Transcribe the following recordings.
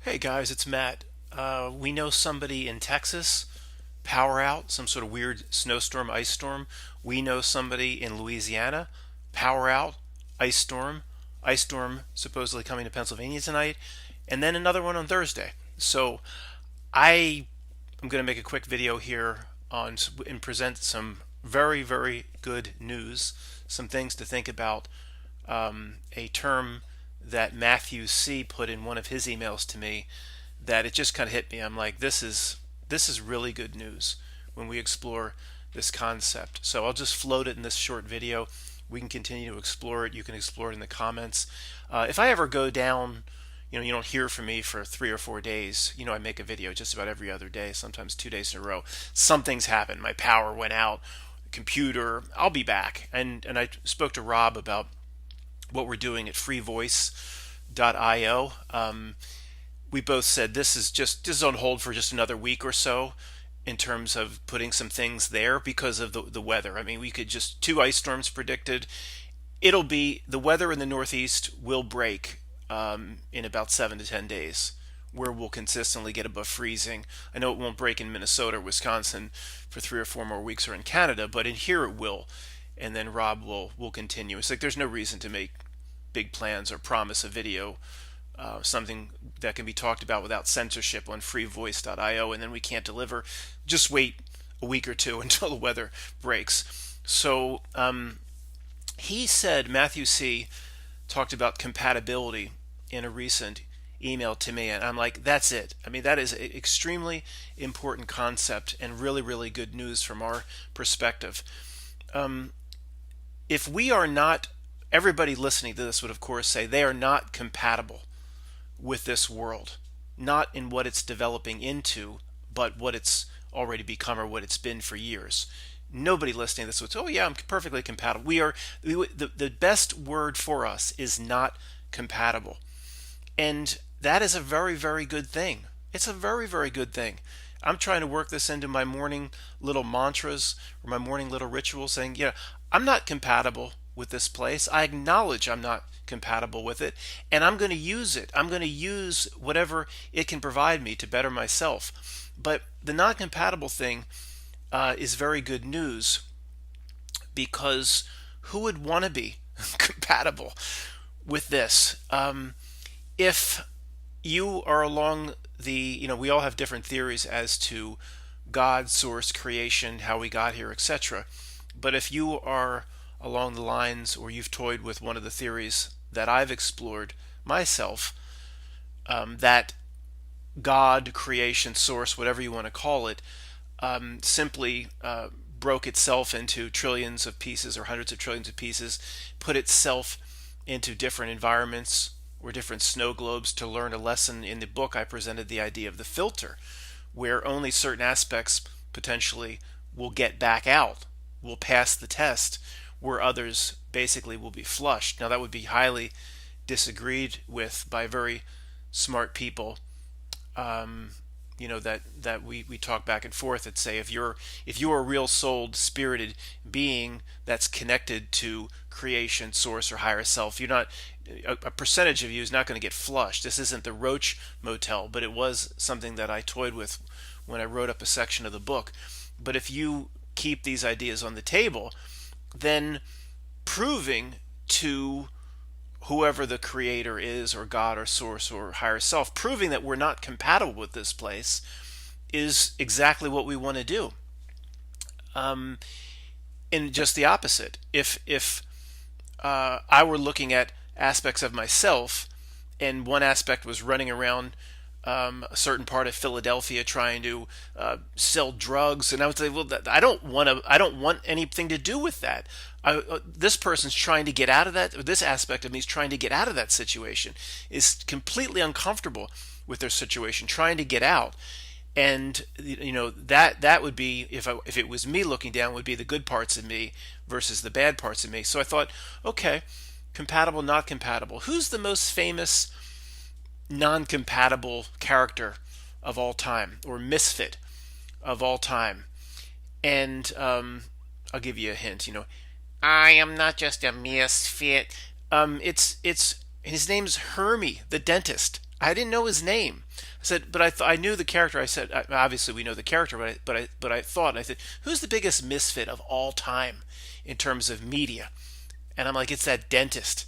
Hey guys, it's Matt. We know somebody in Texas, power out, some sort of weird snowstorm, ice storm. We know somebody in Louisiana, power out, ice storm supposedly coming to Pennsylvania tonight, and then another one on Thursday. So I am going to make a quick video here on and present some very, very good news, some things to think about. A term that Matthew C. put in one of his emails to me that it just kind of hit me. I'm like, this is really good news when we explore this concept. So I'll just float it in this short video. We can continue to explore it. You can explore it in the comments. If I ever go down, you don't hear from me for 3 or 4 days. I make a video just about every other day, sometimes 2 days in a row. Something's happened. My power went out, computer. I'll be back. And I spoke to Rob about what we're doing at freevoice.io. We both said this is on hold for just another week or so in terms of putting some things there because of the weather. I mean, we could just two ice storms predicted. It'll be the weather in the Northeast will break in about 7 to 10 days, where we'll consistently get above freezing. I know it won't break in Minnesota or Wisconsin for 3 or 4 more weeks, or in Canada, but in here it will. And then Rob will continue. It's like there's no reason to make big plans or promise a video, something that can be talked about without censorship on freevoice.io, and then we can't deliver. Just wait a week or two until the weather breaks. So he said, Matthew C. talked about compatibility in a recent email to me, and I'm like, that's it. I mean, that is an extremely important concept and really, really good news from our perspective. If we are not, everybody listening to this would of course say they are not compatible with this world, not in what it's developing into, but what it's already become or what it's been for years. Nobody listening to this would say, oh yeah, I'm perfectly compatible. The best word for us is not compatible. And that is a very, very good thing. It's a very, very good thing. I'm trying to work this into my morning little mantras or my morning little rituals, saying, yeah, I'm not compatible with this place. I acknowledge I'm not compatible with it, and I'm going to use it. I'm going to use whatever it can provide me to better myself. But the non compatible thing is very good news, because who would want to be compatible with this? If you are along we all have different theories as to God, source, creation, how we got here, etc. But if you are along the lines, or you've toyed with one of the theories that I've explored myself, that God, creation, source, whatever you want to call it, simply broke itself into trillions of pieces or hundreds of trillions of pieces, put itself into different environments or different snow globes to learn a lesson. In the book, I presented the idea of the filter, where only certain aspects potentially will get back out, will pass the test, where others basically will be flushed. Now, that would be highly disagreed with by very smart people. That we talk back and forth and say, if you're a real souled, spirited being that's connected to creation, source, or higher self, you're not, a percentage of you is not going to get flushed. This isn't the Roach Motel, but it was something that I toyed with when I wrote up a section of the book. But if you keep these ideas on the table, then proving to whoever the creator is, or God, or source, or higher self, proving that we're not compatible with this place is exactly what we want to do. And just the opposite. If I were looking at aspects of myself, and one aspect was running around a certain part of Philadelphia trying to sell drugs, and I would say, well, I don't want anything to do with that. This person's trying to get out of that, or this aspect of me is trying to get out of that situation, is completely uncomfortable with their situation, trying to get out. And that would be, if it was me looking down, would be the good parts of me versus the bad parts of me. So I thought, okay, compatible, not compatible. Who's the most famous non-compatible character of all time, or misfit of all time? And I'll give you a hint. I am not just a misfit. It's his name's Hermie, the dentist. I didn't know his name. I said, but I knew the character. I said, obviously we know the character, but I thought, I said, who's the biggest misfit of all time in terms of media? And I'm like, it's that dentist.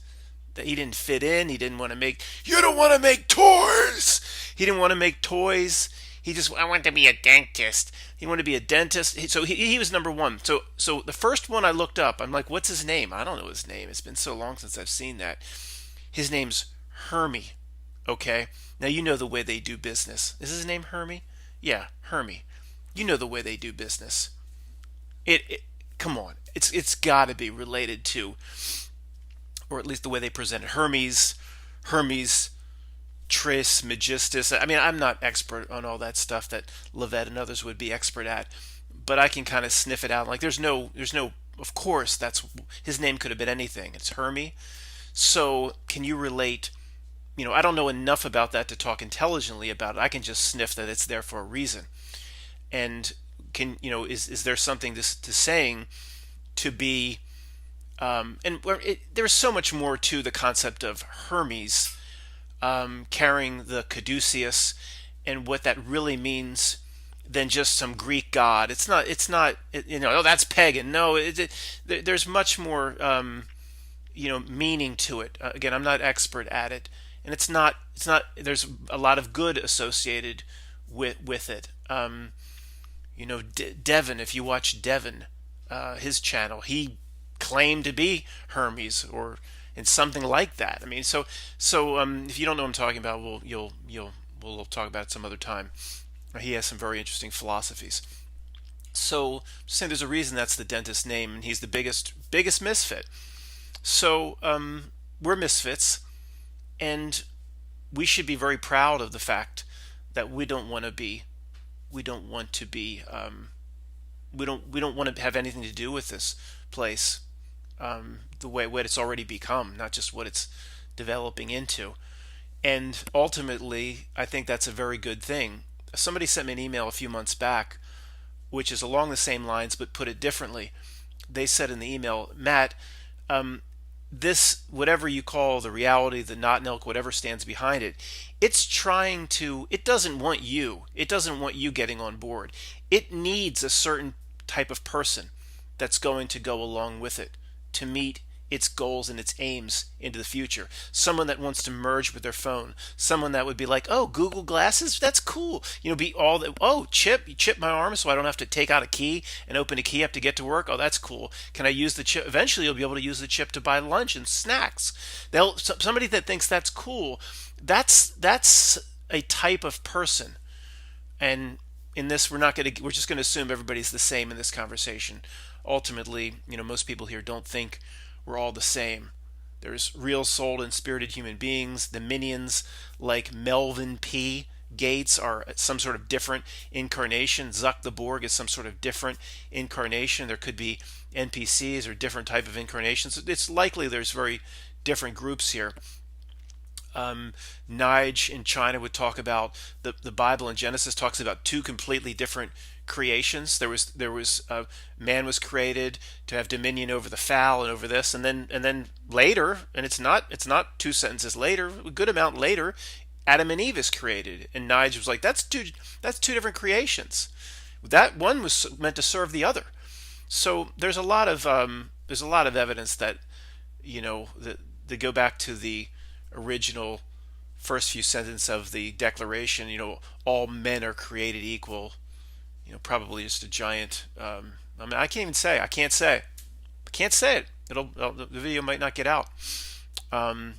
That he didn't fit in. He didn't want to make. You don't want to make toys. He didn't want to make toys. He just, I want to be a dentist. He wanted to be a dentist. So he was number one. So the first one I looked up, I'm like, what's his name? I don't know his name. It's been so long since I've seen that. His name's Hermie. Okay. Now you know the way they do business. Is his name Hermie? Yeah, Hermie. You know the way they do business. It come on. It's got to be related to, or at least the way they present it. Hermes Tris Megistus. I mean, I'm not expert on all that stuff that Levette and others would be expert at, but I can kind of sniff it out. Like there's no. Of course, that's his name could have been anything. It's Hermie. So can you relate? I don't know enough about that to talk intelligently about it. I can just sniff that it's there for a reason. And is there something to saying to be there's so much more to the concept of Hermes carrying the caduceus and what that really means than just some Greek god. It's not. Oh, that's pagan. No, there's much more. Meaning to it. Again, I'm not expert at it, and it's not. It's not. There's a lot of good associated with it. Devin. If you watch Devin, his channel, he claimed to be Hermes or and something like that. I mean, if you don't know what I'm talking about, we'll talk about it some other time. He has some very interesting philosophies. So, just saying, there's a reason that's the dentist's name, and he's the biggest misfit. So, we're misfits, and we should be very proud of the fact that we don't want to be. We don't want to be. We don't want to have anything to do with this place. The way what it's already become, not just what it's developing into. And ultimately, I think that's a very good thing. Somebody sent me an email a few months back, which is along the same lines but put it differently. They said in the email, Matt, this, whatever you call the reality, the not milk, whatever stands behind it, it doesn't want you. It doesn't want you getting on board. It needs a certain type of person that's going to go along with it to meet its goals and its aims into the future. Someone that wants to merge with their phone. Someone that would be like, oh, Google Glasses, that's cool. Be all that. Oh, you chip my arm so I don't have to take out a key and open a key up to get to work. Oh, that's cool. Can I use the chip? Eventually, you'll be able to use the chip to buy lunch and snacks. Somebody that thinks that's cool. That's a type of person. And in this, we're just going to assume everybody's the same in this conversation. Ultimately, most people here don't think we're all the same. There's real souled and spirited human beings. The minions like Melvin P. Gates are some sort of different incarnation. Zuck the Borg is some sort of different incarnation. There could be NPCs or different type of incarnations. It's likely there's very different groups here. Nige in China would talk about the Bible in Genesis talks about two completely different creations. There was man was created to have dominion over the fowl and over this, and then later, and it's not two sentences later, a good amount later, Adam and Eve is created, and Nige was like, that's two different creations. That one was meant to serve the other. So there's a lot of evidence that that they go back to the original first few sentences of the Declaration. All men are created equal. Probably just a giant. I can't even say. I can't say it. The video might not get out.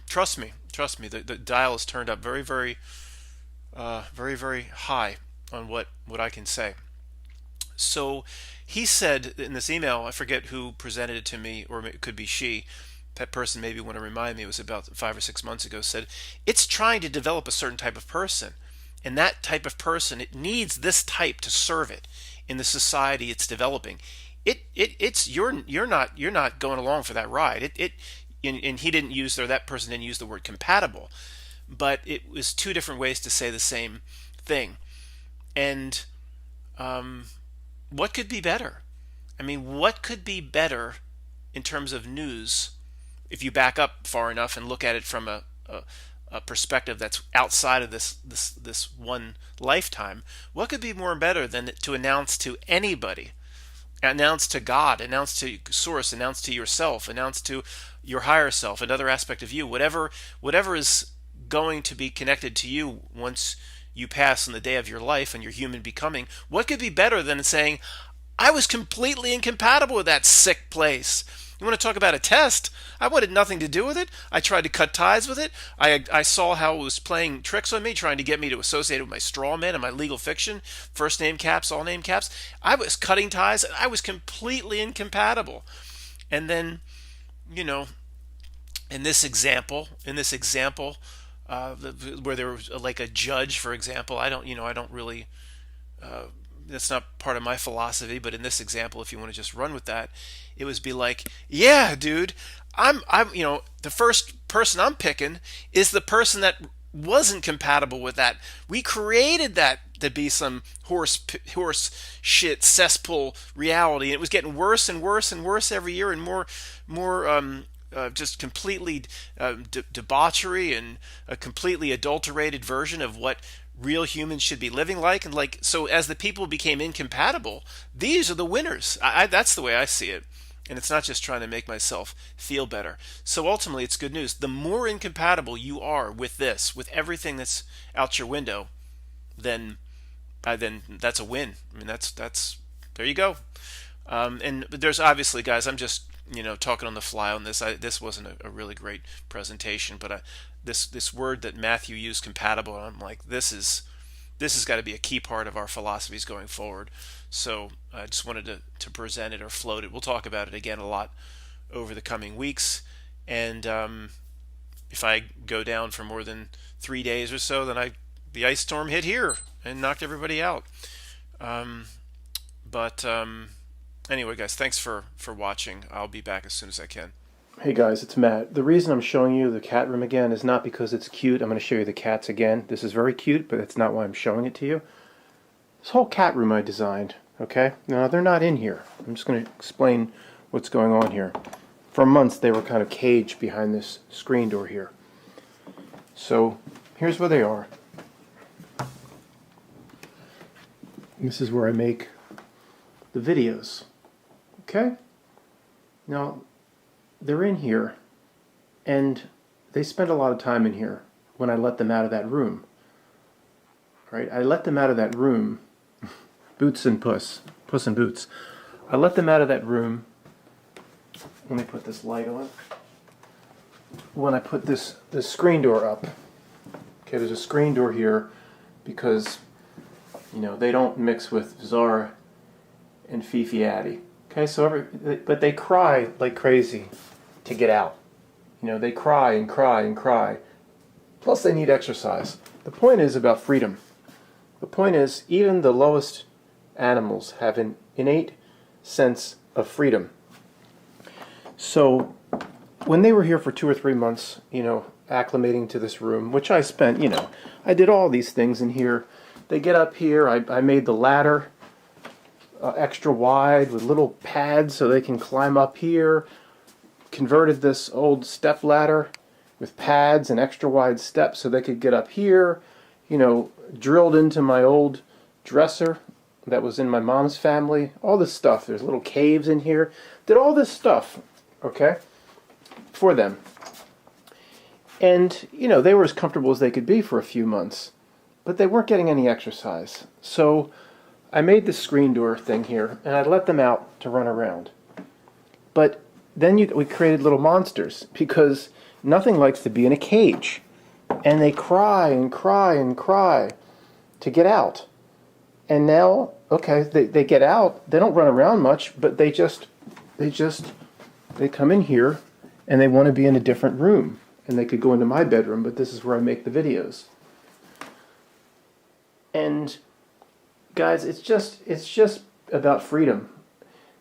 Trust me. The dial is turned up very, very, very, very high on what I can say. So he said in this email, I forget who presented it to me, or it could be she. That person maybe want to remind me, it was about 5 or 6 months ago, said it's trying to develop a certain type of person, and that type of person, it needs this type to serve it in the society it's developing. You're not going along for that ride. And he didn't use, or that person didn't use the word compatible, but it was two different ways to say the same thing. And what could be better? I mean, what could be better in terms of news if you back up far enough and look at it from perspective that's outside of this one lifetime, what could be more and better than to announce to anybody, announce to God, announce to Source, announce to yourself, announce to your higher self, another aspect of you, whatever is going to be connected to you once you pass on the day of your life and your human becoming. What could be better than saying, I was completely incompatible with that sick place. You want to talk about a test? I wanted nothing to do with it. I tried to cut ties with it. I saw how it was playing tricks on me, trying to get me to associate it with my straw man and my legal fiction, first name caps, all name caps. I was cutting ties, and I was completely incompatible. And then, you know, where there was like a judge, for example, I don't really that's not part of my philosophy, but in this example, if you want to just run with that, it was be like, yeah, dude, the first person I'm picking is the person that wasn't compatible with that. We created that to be some horse shit cesspool reality, and it was getting worse and worse and worse every year, and more just completely debauchery and a completely adulterated version of what real humans should be living like. And like, so as the people became incompatible, these are the winners. That's the way I see it. And it's not just trying to make myself feel better. So ultimately, it's good news. The more incompatible you are with this, with everything that's out your window, then that's a win. I mean, that's there you go. And there's obviously, guys, I'm just talking on the fly on this. This wasn't a really great presentation, but this word that Matthew used, compatible, I'm like, this has got to be a key part of our philosophies going forward. So I just wanted to present it or float it. We'll talk about it again a lot over the coming weeks. And if I go down for more than 3 days or so, then the ice storm hit here and knocked everybody out. But anyway, guys, thanks for watching. I'll be back as soon as I can. Hey guys, it's Matt. The reason I'm showing you the cat room again is not because it's cute. I'm going to show you the cats again. This is very cute, but that's not why I'm showing it to you. This whole cat room I designed, okay? Now, they're not in here. I'm just going to explain what's going on here. For months, they were kind of caged behind this screen door here. So, here's where they are. This is where I make the videos. Okay? Now, they're in here, and they spend a lot of time in here when I let them out of that room. Right? I let them out of that room, Puss and Boots. I let them out of that room. Let me put this light on. When I put this screen door up, okay, there's a screen door here because, they don't mix with Zara and Fifi Addy. Okay, but they cry like crazy to get out. They cry and cry and cry. Plus they need exercise. The point is about freedom. The point is, even the lowest animals have an innate sense of freedom. So when they were here for 2 or 3 months, acclimating to this room, which I spent, I did all these things in here. They get up here, I made the ladder extra wide with little pads so they can climb up here. Converted this old step ladder with pads and extra wide steps so they could get up here. Drilled into my old dresser that was in my mom's family. All this stuff. There's little caves in here. Did all this stuff, okay, for them. And, they were as comfortable as they could be for a few months. But they weren't getting any exercise. So I made this screen door thing here, and I let them out to run around. But then we created little monsters, because nothing likes to be in a cage. And they cry and cry and cry to get out. And now, okay, they get out. They don't run around much, but they come in here, and they want to be in a different room. And they could go into my bedroom, but this is where I make the videos. And guys, it's just about freedom.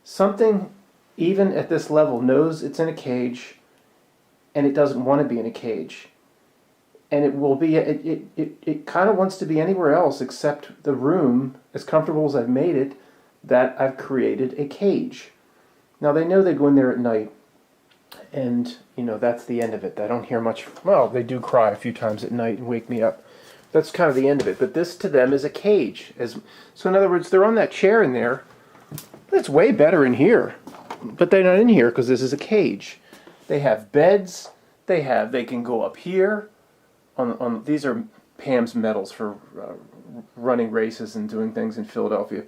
Something, even at this level, knows it's in a cage, and it doesn't want to be in a cage. And it kind of wants to be anywhere else except the room, as comfortable as I've made it, that I've created a cage. Now they know they go in there at night, And, that's the end of it. I don't hear much. Well, they do cry a few times at night and wake me up. That's kind of the end of it. But this to them is a cage. So in other words, they're on that chair in there. It's way better in here. But they're not in here because this is a cage. They have beds. They can go up here. These are Pam's medals for running races and doing things in Philadelphia.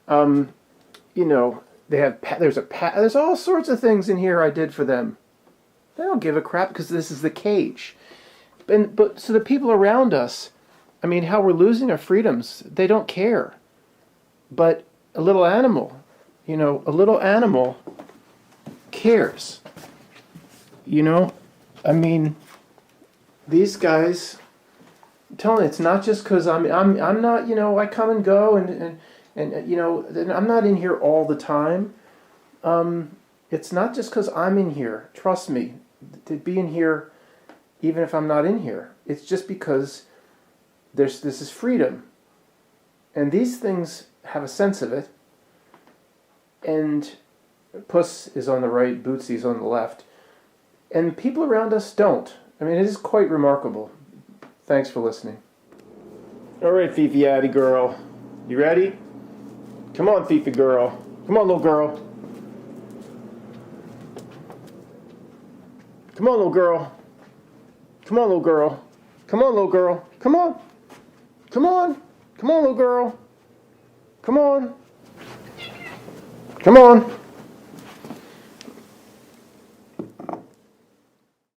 They have there's all sorts of things in here I did for them. They don't give a crap because this is the cage. But so the people around us, how we're losing our freedoms, they don't care. But a little animal cares. These guys, I'm telling you, it's not just because I'm not, I come and go and I'm not in here all the time. It's not just because I'm in here. Trust me, to be in here, even if I'm not in here, it's just because this is freedom, and these things have a sense of it. And Puss is on the right, Bootsy's on the left, and people around us don't. It is quite remarkable. Thanks for listening. All right, Fifi Addy girl, you ready? Come on, Fifi girl. Come on, little girl. Come on, little girl. Come on, little girl. Come on, little girl. Come on. Come on. Come on, little girl. Come on. Come on.